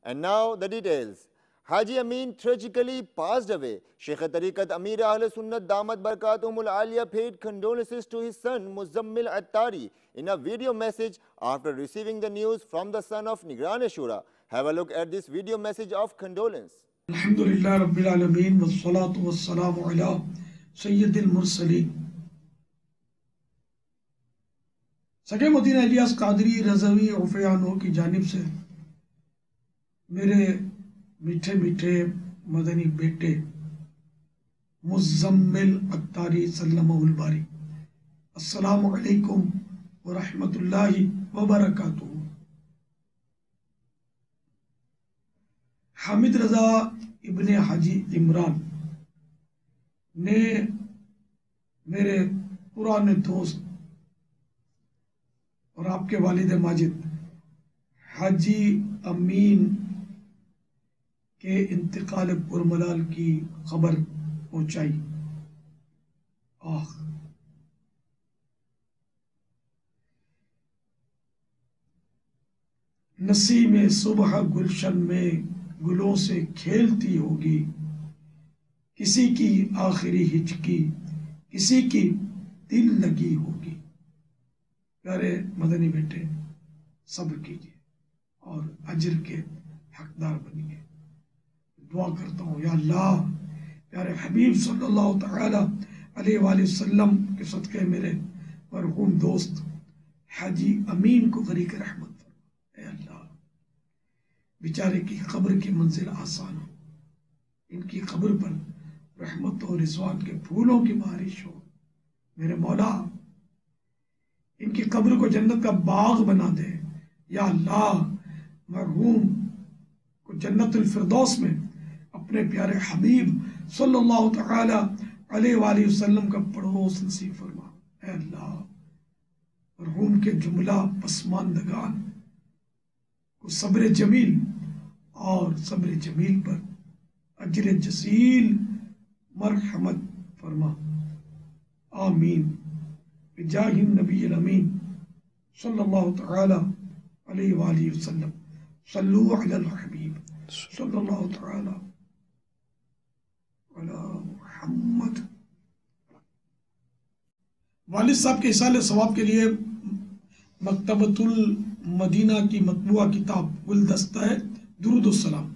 And now the details. Haji Amin tragically passed away. Sheikh Tariqat Amir Ahl Sunnat Damat Barakatumul Aliyah paid condolences to his son Muzammil Attari in a video message after receiving the news from the son of Nigran Shura. Have a look at this video message of condolence. Alhamdulillah Rabbil Alameen wassalatu wassalamu ala Sayyidil Mursaleen. सके Medina Ilyas Qadri Razvi उफ़यानो की जानिब से मेरे मीठे मीठे मदनी बेटे मुज़म्मिल अत्तारी सल्लल्लाहु बारी अस्सलामु अलैकुम व रहमतुल्लाहि व बरकातुहू। हामिद रज़ा इब्ने हाजी इमरान ने मेरे पुराने दोस्त और आपके वालिद माजिद हाजी अमीन के इंतकाल पुरमलाल की खबर पहुंचाई। नसीम सुबह गुलशन में गुलों से खेलती होगी, किसी की आखिरी हिचकी किसी की दिल लगी होगी। प्यारे मदनी बेटे, सब्र कीजिए और अजर के हकदार बनिए। दुआ करता हूँ या अल्लाह प्यारे हबीब सल्लल्लाहु तआला अलैहि वसल्लम के सदक़े मेरे मरहूम दोस्त हाजी अमीन को गरीक रहमत फरमा। ऐ अल्लाह बेचारे की कब्र की मंजिल आसान हो, इनकी कब्र पर रहमत और रिज़वान के फूलों की बारिश हो। मेरे मौला इनकी कब्र को जन्नत का बाग बना दे। या अल्लाह मरहूम को जन्नतुल फिरदौस में अपने प्यारे हबीब सल्लल्लाहु तआला अलैहि वसल्लम का पड़ोस नसीब फरमा। ऐ अल्लाह मरहूम के जुमला पसमानदगान को सब्र जमील और सब्र जमील पर अजर जसील मरहमत फरमा। आमीन। बिजाहिन नबील अमीन सल्लल्लाहु तआला अलैहि वसल्लम। सल्लु अलल हबीब सल्लल्लाहु तआला अला मुहम्मद। वालिद साहब के इसाले सवाब के लिए मकतबतुल मदीना की मतबूआ किताब गुलदस्ता है दुरूद सलाम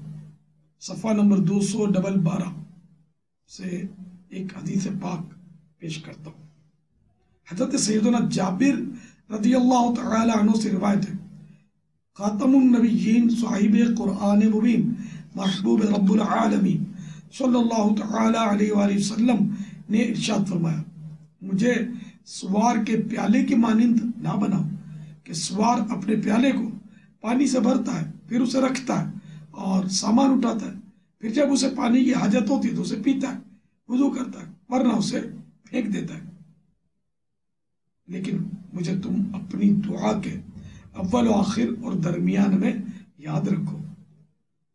सफ़ा नंबर 212 से एक हदीस पाक पेश करता हूँ। हज़रत सैयदना जाबिर रज़ियल्लाहु तआला अन्हु से रिवायत है, खातमुन नबिय्यीन साहिबे कुरान मुबीन महबूब रब्बुल आलमीन सल्लल्लाहु तआला अलैहि वसल्लम ने इरशाद फरमाया, मुझे सवार के प्याले की मानिंद ना बनाओ कि सवार अपने प्याले को पानी से भरता है, फिर उसे रखता है और सामान उठाता है, फिर जब उसे पानी की हाजत होती है तो उसे पीता है, वुजू करता है, वरना उसे फेंक देता है। लेकिन मुझे तुम अपनी दुआ के अव्वल व आखिर और दरमियान में याद रखो।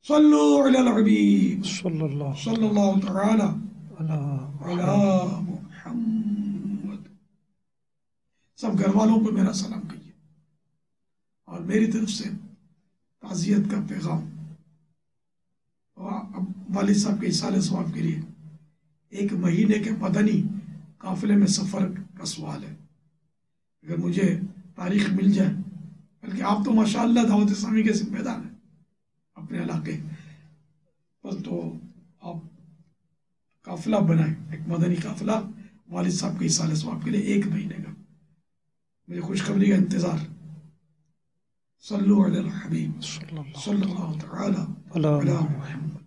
सल्लु अलल हबीब सल्लल्लाहु तआला अला मुहम्मद। सब घर वालों को मेरा सलाम कहिए और मेरी तरफ से ताज़ियत का पैगाम। अब वालिद साहब के इसाले सवाब के लिए 1 महीने के मदनी काफिले में सफर का सवाल है। अगर मुझे तारीख मिल जाए, बल्कि आप तो माशाअल्लाह दावत इस्लामी के जिम्मेदार हैं अपने इलाके पर, तो आप काफिला बनाएं, एक मदनी काफिला वालिद साहब के इसाले सवाब के लिए 1 महीने का। मुझे खुशखबरी का इंतजार। सल्लु अलल हबीब सल्लल्लाहु तआला अला मुहम्मद।